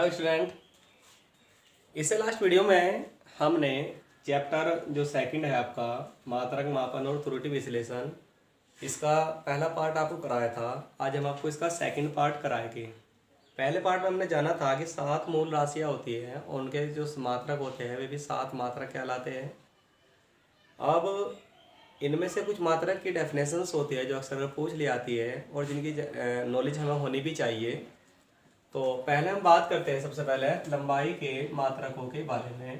Hello student. इससे last video में हमने चैप्टर जो सेकंड है आपका मात्रक मापन और त्रुटि विश्लेषण, इसका पहला पार्ट आपको कराया था। आज हम आपको इसका सेकंड पार्ट कराएंगे। पहले पार्ट में हमने जाना था कि 7 मूल राशियाँ होती हैं और उनके जो मात्रक होते हैं वे भी 7 मात्रक कहलाते हैं। अब इनमें से कुछ मात्रक की डेफिनेशंस होती है जो अक्सर पूछ ली आती है और जिनकी नॉलेज हमें होनी भी चाहिए। तो पहले हम बात करते हैं सबसे पहले लंबाई के मात्रकों के बारे में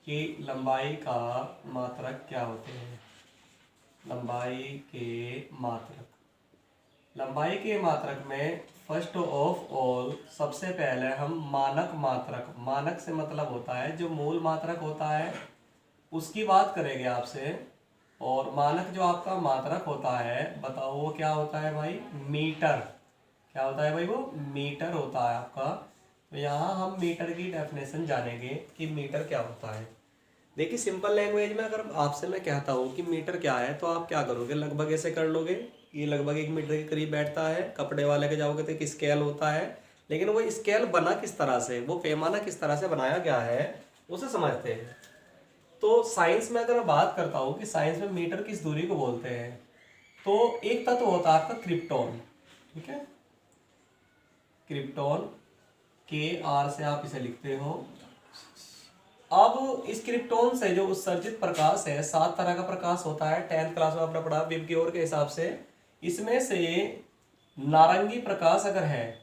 कि लंबाई का मात्रक क्या होते हैं। लंबाई के मात्रक, लंबाई के मात्रक में फर्स्ट ऑफ ऑल सबसे पहले हम मानक मात्रक, मानक से मतलब होता है जो मूल मात्रक होता है उसकी बात करेंगे आपसे। और मानक जो आपका मात्रक होता है बताओ वो क्या होता है भाई? मीटर। क्या होता है भाई? वो मीटर होता है आपका। तो यहाँ हम मीटर की डेफिनेशन जानेंगे कि मीटर क्या होता है। देखिए सिंपल लैंग्वेज में अगर आपसे मैं कहता हूँ कि मीटर क्या है तो आप क्या करोगे? लगभग ऐसे कर लोगे, ये लगभग 1 मीटर के करीब बैठता है। कपड़े वाले के जाओगे तो एक स्केल होता है, लेकिन वो स्केल बना किस तरह से, वो पैमाना किस तरह से बनाया गया है उसे समझते हैं। तो साइंस में अगर मैं बात करता हूँ कि साइंस में मीटर किस दूरी को बोलते हैं, तो एक तत्व होता है आपका क्रिप्टॉन। ठीक है, क्रिप्टॉन के आर से आप इसे लिखते हो। अब इस क्रिप्टॉन से जो उत्सर्जित प्रकाश है, 7 तरह का प्रकाश होता है। 10th क्लास में आपने पढ़ा विबग्योर के हिसाब से। इसमें से नारंगी प्रकाश अगर है,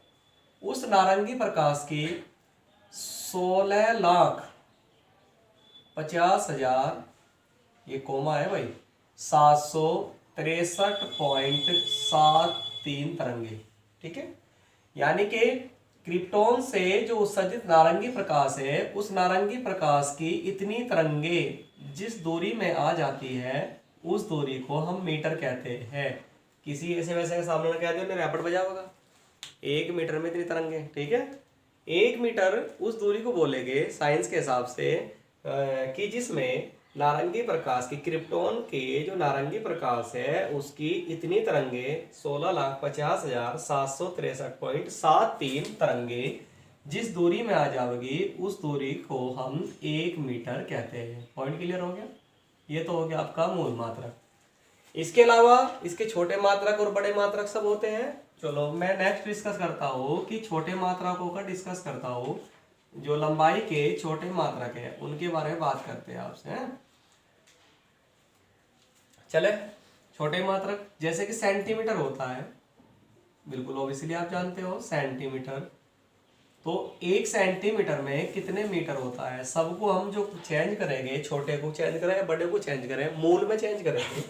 उस नारंगी प्रकाश की 16,50,000, ये कोमा है भाई, 763.73 तरंगे। ठीक है, यानी कि क्रिप्टॉन से जो उत्सर्जित नारंगी प्रकाश है, उस नारंगी प्रकाश की इतनी तरंगे जिस दूरी में आ जाती है उस दूरी को हम मीटर कहते हैं। किसी ऐसे वैसे के सामने कह दो रैपट बजा होगा 1 मीटर में इतनी तरंगे। ठीक है, 1 मीटर उस दूरी को बोलेंगे साइंस के हिसाब से कि जिसमें नारंगी प्रकाश की, क्रिप्टॉन के जो नारंगी प्रकाश है उसकी इतनी तरंगे 16,50,763.73 तरंगे जिस दूरी में आ जाएगी उस दूरी को हम 1 मीटर कहते हैं। पॉइंट क्लियर हो गया? ये तो हो गया आपका मूल मात्रक। इसके अलावा इसके छोटे मात्रक और बड़े मात्रक सब होते हैं। चलो मैं नेक्स्ट डिस्कस करता हूँ कि छोटे मात्रकों का डिस्कस करता हूँ। जो लंबाई के छोटे मात्रक है उनके बारे में बात करते हैं आपसे। चले, छोटे मात्रक जैसे कि सेंटीमीटर होता है, बिल्कुल ऑब्वियसली आप जानते हो सेंटीमीटर। तो 1 सेंटीमीटर में कितने मीटर होता है? सबको हम जो चेंज करेंगे, छोटे को चेंज करें बड़े को चेंज करें, मूल में चेंज करेंगे,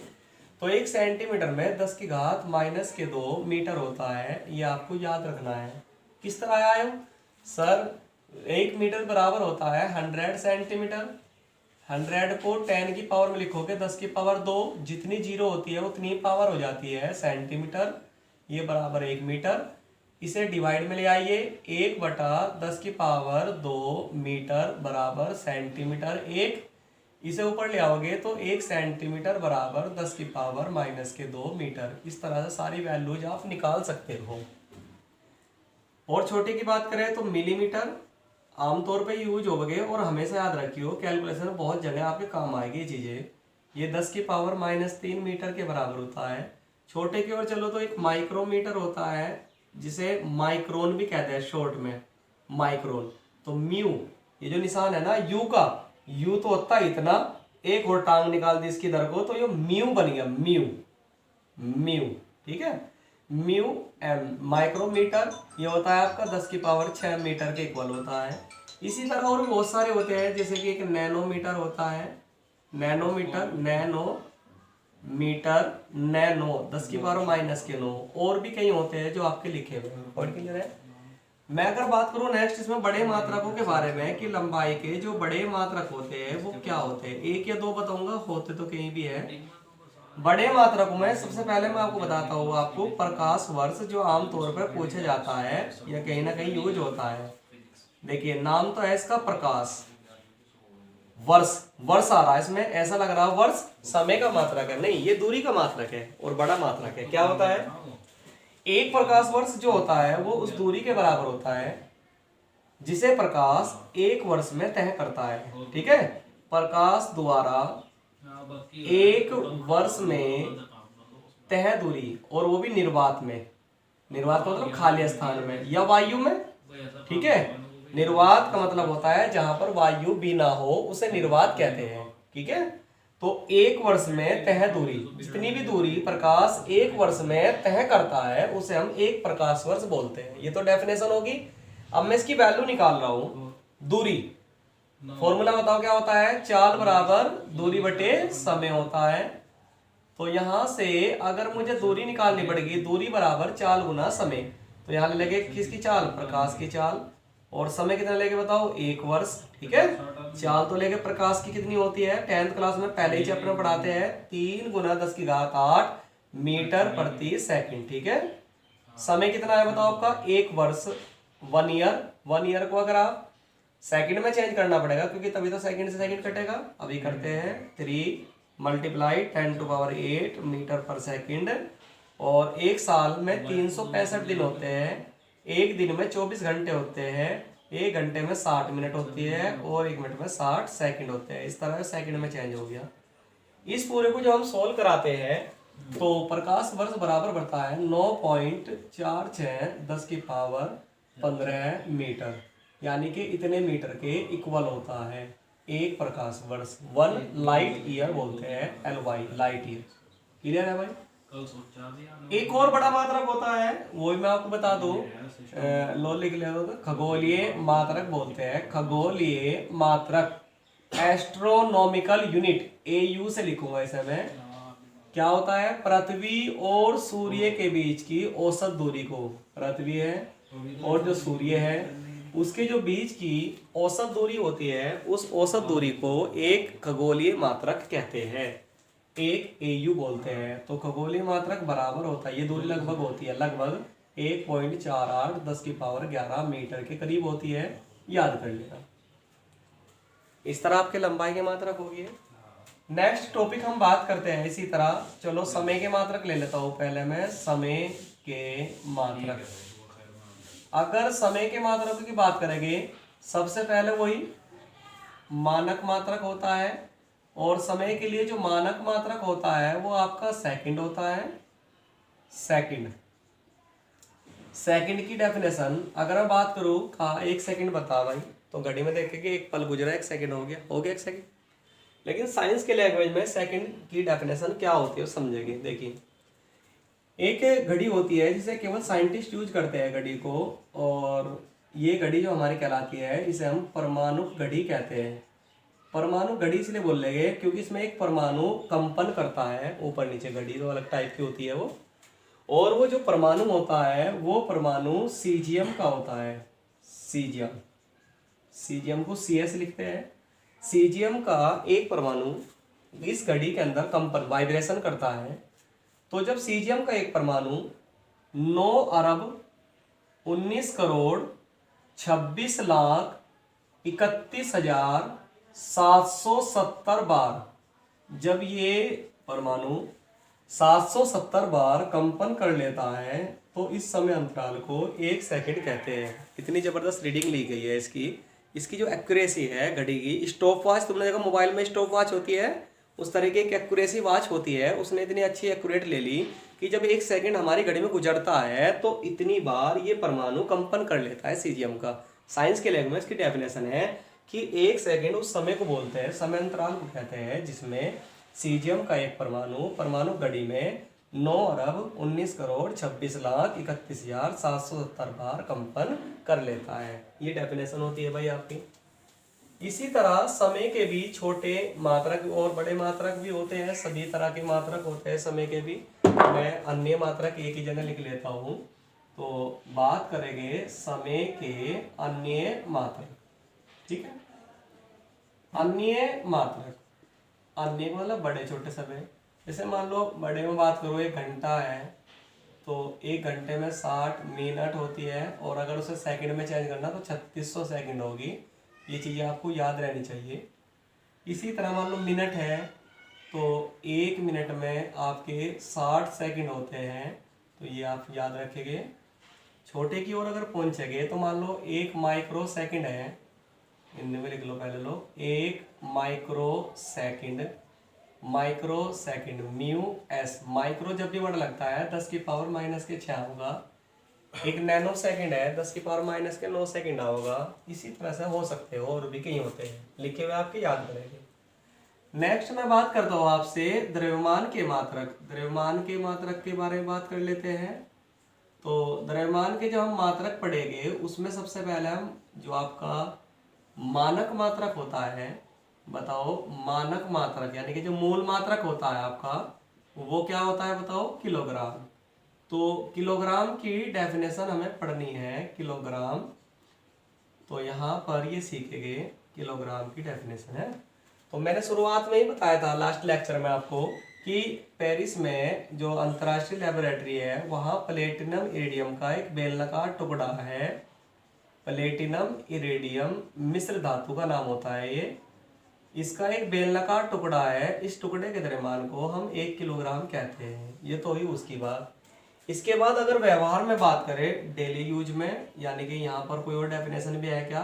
तो 1 सेंटीमीटर में 10⁻⁻2 मीटर होता है। ये आपको याद रखना है। किस तरह आया हो सर? 1 मीटर बराबर होता है 100 सेंटीमीटर। 100 को 10 की पावर में लिखोगे 10 की पावर 2, जितनी जीरो होती है उतनी पावर हो जाती है सेंटीमीटर। ये बराबर 1 मीटर। इसे डिवाइड में ले आइए, 1/10 की पावर 2 मीटर बराबर सेंटीमीटर 1। इसे ऊपर ले आओगे तो 1 सेंटीमीटर बराबर 10 की पावर -2 मीटर। इस तरह से सारी वैल्यूज आप निकाल सकते हो। और छोटे की बात करें तो मिलीमीटर आमतौर पे यूज होगे और हमेशा याद रखियो कैलकुलेशन में बहुत जगह आपके काम आएगी चीजें। ये 10 की पावर -3 मीटर के बराबर होता है। छोटे की ओर चलो तो एक माइक्रोमीटर होता है जिसे माइक्रोन भी कहते हैं शॉर्ट में, माइक्रोन। तो म्यू, ये जो निशान है ना यू का, यू तो होता है इतना, एक और टांग निकाल दी इसकी दर को तो ये म्यू बन गया, म्यू, म्यू। ठीक है, म्यू एम। माइक्रोमीटर ये होता है आपका 10 की पावर 6 मीटर के इक्वल होता है। इसी तरह और भी बहुत सारे होते हैं, जैसे कि एक नैनोमीटर होता है, नैनोमीटर, नैनोमीटर, नैनो 10 की पावर -9। और भी कई होते हैं जो आपके लिखे हुए हैं। पॉइंट क्लियर है? मैं अगर बात करूं नेक्स्ट इसमें बड़े मात्रकों के बारे में कि लंबाई के जो बड़े मात्रक होते हैं वो क्या होते हैं, 1 या 2 बताऊंगा, होते तो कहीं भी है। बड़े मात्रकों में सबसे पहले मैं आपको बताता हूँ आपको प्रकाश वर्ष, जो आमतौर पर पूछा जाता है या कहीं ना कहीं यूज होता है। देखिए नाम तो है इसका प्रकाश वर्ष, वर्ष आ रहा है इसमें, ऐसा लग रहा है वर्ष समय का मात्रक है, नहीं ये दूरी का मात्रक है और बड़ा मात्रक है। क्या होता है? 1 प्रकाश वर्ष जो होता है वो उस दूरी के बराबर होता है जिसे प्रकाश एक वर्ष में तय करता है। ठीक है, प्रकाश द्वारा एक वर्ष में तय दूरी, और वो भी निर्वात में। निर्वात का मतलब खाली स्थान में या वायु में। ठीक है, निर्वात का मतलब होता है जहां पर वायु भी ना हो, उसे निर्वात कहते हैं। ठीक है, तो एक वर्ष में तय दूरी, जितनी भी दूरी प्रकाश एक वर्ष में तय करता है उसे हम एक प्रकाश वर्ष बोलते हैं। ये तो डेफिनेशन होगी। अब मैं इसकी वैल्यू निकाल रहा हूं। दूरी, फॉर्मूला बताओ क्या होता है? चाल बराबर दूरी बटे समय होता है। तो यहां से अगर मुझे दूरी निकालनी पड़ेगी, दूरी बराबर चाल गुना समय, तो यहाँ लेंगे किसकी चाल? प्रकाश की चाल। और समय कितना लेके बताओ? एक वर्ष। ठीक है, चाल तो लेके प्रकाश की कितनी होती है? 10th क्लास में पहले ही चैप्टर में पढ़ाते हैं, 3 गुना 10⁸ मीटर प्रति सेकंड। ठीक है, समय कितना है बताओ आपका? एक वर्ष, 1 ईयर। 1 ईयर को अगर आप सेकंड में चेंज करना पड़ेगा, क्योंकि तभी तो सेकंड से सेकंड कटेगा। अभी करते हैं 3 मल्टीप्लाई 10⁸ मीटर पर सेकंड। और एक साल में 365 दिन होते हैं, एक दिन में 24 घंटे होते हैं, एक घंटे में 60 मिनट होती है, और एक मिनट में 60 सेकंड होते हैं। इस तरह सेकंड में चेंज हो गया। इस पूरे को जब हम सोल्व कराते हैं तो प्रकाश वर्ष बराबर बढ़ता है 9.46 10⁻15 मीटर, यानी कि इतने मीटर के इक्वल होता है एक प्रकाश वर्ष। 1 लाइट ईयर बोलते हैं, LY, लाइट ईयर। क्लियर है भाई? एक और बड़ा मात्रक होता है, वो भी मैं आपको बता दूं, लो लिख ले दो। खगोलीय मात्रक बोलते हैं, खगोलीय मात्रक, एस्ट्रोनॉमिकल यूनिट, AU से लिखूंगा इसे मैं। क्या होता है? पृथ्वी और सूर्य के बीच की औसत दूरी को, पृथ्वी है और जो सूर्य है उसके जो बीच की औसत दूरी होती है, उस औसत दूरी को एक खगोलीय मात्रक कहते हैं, एक AU बोलते हैं। तो खगोलीय मात्रक बराबर होता है, ये दूरी लगभग होती है, लगभग 1.48 10⁻11 मीटर के करीब होती है। याद कर लेना। इस तरह आपके लंबाई के मात्रक होगी। नेक्स्ट टॉपिक हम बात करते हैं इसी तरह। चलो समय के मात्रक ले लेता हूं पहले मैं। समय के मात्रक, अगर समय के मात्रक की बात करेंगे, सबसे पहले वही मानक मात्रक होता है, और समय के लिए जो मानक मात्रक होता है वो आपका सेकंड होता है। सेकंड, सेकंड की डेफिनेशन अगर मैं बात करूं, कहा 1 सेकंड बता भाई, तो घड़ी में देखेंगे 1 पल गुजरा, 1 सेकंड हो गया, 1 सेकंड। लेकिन साइंस के लैंग्वेज में सेकंड की डेफिनेशन क्या होती है समझेंगे। देखिए, एक घड़ी होती है जिसे केवल साइंटिस्ट यूज करते हैं घड़ी को, और ये घड़ी जो हमारी कहलाती है इसे हम परमाणु घड़ी कहते हैं। परमाणु घड़ी इसलिए बोल लेंगे क्योंकि इसमें एक परमाणु कंपन करता है ऊपर नीचे, घड़ी तो अलग टाइप की होती है वो। और वो जो परमाणु होता है वो परमाणु सीजियम का होता है, सीजियम। सीजियम को CS लिखते हैं। सीजियम का एक परमाणु इस घड़ी के अंदर कंपन, वाइब्रेशन करता है। तो जब सीजियम का एक परमाणु 9,26,31,770 बार, जब ये परमाणु 770 बार कंपन कर लेता है, तो इस समय अंतराल को 1 सेकंड कहते हैं। इतनी जबरदस्त रीडिंग ली गई है इसकी। इसकी जो एक्यूरेसी है घड़ी की, स्टॉप वॉच, तुमने देखा मोबाइल में स्टॉप वॉच होती है, उस तरीके की एक्यूरेसी वॉच होती है। उसने इतनी अच्छी एक्यूरेट ले ली कि जब 1 सेकंड हमारी घड़ी में गुजरता है तो इतनी बार ये परमाणु कंपन कर लेता है सीजियम का। साइंस के लैंग्वेज की डेफिनेशन है कि 1 सेकंड उस समय को बोलते हैं, समय अंतराल को कहते हैं, जिसमें सीजियम का एक परमाणु घड़ी में 9,19,26,31,770 बार कंपन कर लेता है। ये डेफिनेशन होती है भाई आपकी। इसी तरह समय के भी छोटे मात्रक और बड़े मात्रक भी होते हैं, सभी तरह के मात्रक होते हैं समय के भी। मैं अन्य मात्रक एक ही जगह लिख लेता हूँ। तो बात करेंगे समय के अन्य मात्रक। ठीक है, अन्य मात्रक, अन्य मतलब बड़े छोटे समय। जैसे मान लो बड़े में बात करो, 1 घंटा है तो 1 घंटे में 60 मिनट होती है, और अगर उसे सेकंड में चेंज करना तो 3600 सेकंड होगी। ये चीज़ें आपको याद रहनी चाहिए। इसी तरह मान लो मिनट है तो 1 मिनट में आपके 60 सेकंड होते हैं, तो ये आप याद रखेंगे। छोटे की ओर अगर पहुंचेंगे तो मान लो 1 माइक्रो सेकंड है, हिंदी में लिख लो पहले लो, 1 micro second, micro second mu S, micro जब भी वर्ड लगता है 10 की पावर माइनस के 6 होगा। एक नैनो सेकंड है 10 की पावर माइनस के 9 सेकंड होगा। इसी तरह से हो सकते हो और भी कई होते हैं, लिखे हुए आपके याद करेंगे। नेक्स्ट मैं बात करता हूँ आपसे द्रव्यमान के मात्रक। द्रव्यमान के मात्रक के बारे में बात कर लेते हैं। तो द्रव्यमान के जब हम मात्रक पढ़ेंगे उसमें सबसे पहले हम जो आपका मानक मात्रक होता है, बताओ मानक मात्रक यानी कि जो मूल मात्रक होता है आपका वो क्या होता है बताओ, किलोग्राम। तो किलोग्राम की डेफिनेशन हमें पढ़नी है, किलोग्राम। तो यहाँ पर ये सीखेंगे किलोग्राम की डेफिनेशन है। तो मैंने शुरुआत में ही बताया था लास्ट लेक्चर में आपको कि पेरिस में जो अंतर्राष्ट्रीय लेबोरेटरी है वहाँ प्लेटिनम इरिडियम का एक बेलनाकार टुकड़ा है। प्लेटिनम इरिडियम मिश्र धातु का नाम होता है ये। इसका एक बेलनाकार टुकड़ा है। इस टुकड़े के द्रव्यमान को हम 1 किलोग्राम कहते हैं। ये तो हुई उसकी बात। इसके बाद अगर व्यवहार में बात करें डेली यूज में, यानी कि यहाँ पर कोई और डेफिनेशन भी है क्या,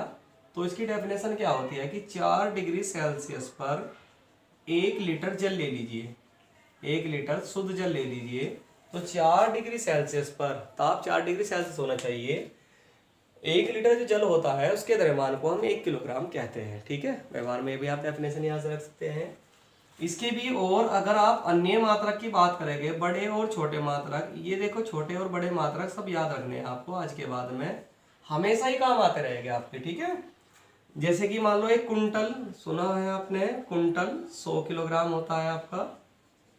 तो इसकी डेफिनेशन क्या होती है कि 4 डिग्री सेल्सियस पर 1 लीटर जल ले लीजिए, 1 लीटर शुद्ध जल ले लीजिए। तो 4 डिग्री सेल्सियस पर ताप 4 डिग्री सेल्सियस होना चाहिए। 1 लीटर जो जल होता है उसके द्रव्यमान को हम 1 किलोग्राम कहते हैं। ठीक है, व्यवहार में भी आप डेफिनेशन यहाँ से रख सकते हैं। इसके भी और अगर आप अन्य मात्रक की बात करेंगे, बड़े और छोटे मात्रक, ये देखो छोटे और बड़े मात्रक सब याद रखने हैं आपको आज के बाद में, हमेशा ही काम आते रहेंगे आपके। ठीक है, जैसे कि मान लो एक कुंटल, सुना है आपने, कुंटल 100 किलोग्राम होता है आपका।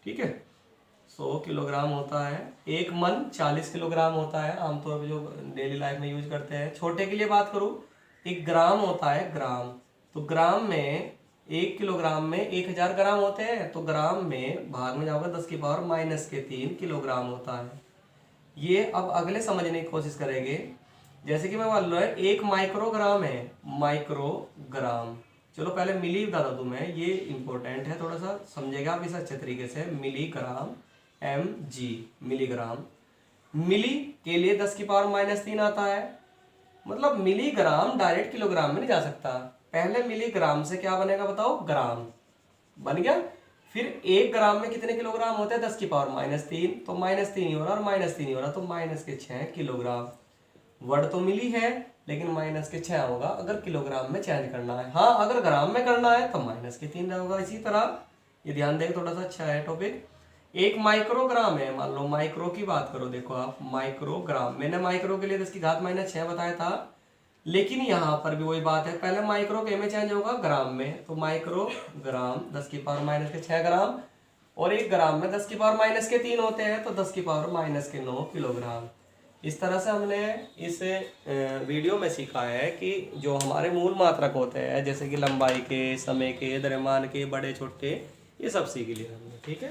ठीक है, 100 किलोग्राम होता है। एक मन 40 किलोग्राम होता है, आमतौर पर जो डेली लाइफ में यूज करते हैं। छोटे के लिए बात करूं, एक ग्राम होता है, ग्राम। तो ग्राम में 1 किलोग्राम में 1000 ग्राम होते हैं, तो ग्राम में भाग में जाओगे 10 की पावर माइनस के 3 किलोग्राम होता है। ये अब अगले समझने की कोशिश करेंगे। जैसे कि मैं मान लो 1 माइक्रोग्राम है, माइक्रोग्राम। चलो पहले मिली बता दूं मैं, ये इंपॉर्टेंट है, थोड़ा सा समझेगा आप इसे अच्छे तरीके से। Milligram, mg, milligram. मिली के लिए 10 की पावर माइनस 3 आता है, मतलब मिलीग्राम डायरेक्ट किलोग्राम में नहीं जा सकता। पहले मिलीग्राम से क्या बनेगा बताओ, ग्राम बन गया। फिर 1 ग्राम में कितने किलोग्राम होते हैं, 10 की पावर माइनस 3, तो माइनस 3 ही हो रहा और माइनस 3 ही हो रहा, तो माइनस के 6 किलोग्राम। वर्ड तो मिली है लेकिन माइनस के 6 होगा अगर किलोग्राम में चेंज करना है। हाँ, अगर ग्राम में करना है तो माइनस के 3 होगा। इसी तरह ये ध्यान दें, थोड़ा सा अच्छा है टॉपिक। 1 माइक्रोग्राम है, मान लो माइक्रो की बात करो, देखो आप माइक्रोग्राम, मैंने माइक्रो के लिए 10 की घात माइनस 6 बताया था, लेकिन यहाँ पर भी वही बात है, पहले माइक्रो के में चेंज होगा ग्राम में, तो माइक्रोग्राम 10 की पावर माइनस के 6 ग्राम, और 1 ग्राम में 10 की पावर माइनस के 3 होते हैं, तो 10 की पावर माइनस के 9 किलोग्राम। इस तरह से हमने इस वीडियो में सीखा है कि जो हमारे मूल मात्रक होते हैं, जैसे कि लंबाई के, समय के, द्रव्यमान के, बड़े छोटे, ये सब सीख लिया हमने। ठीक है।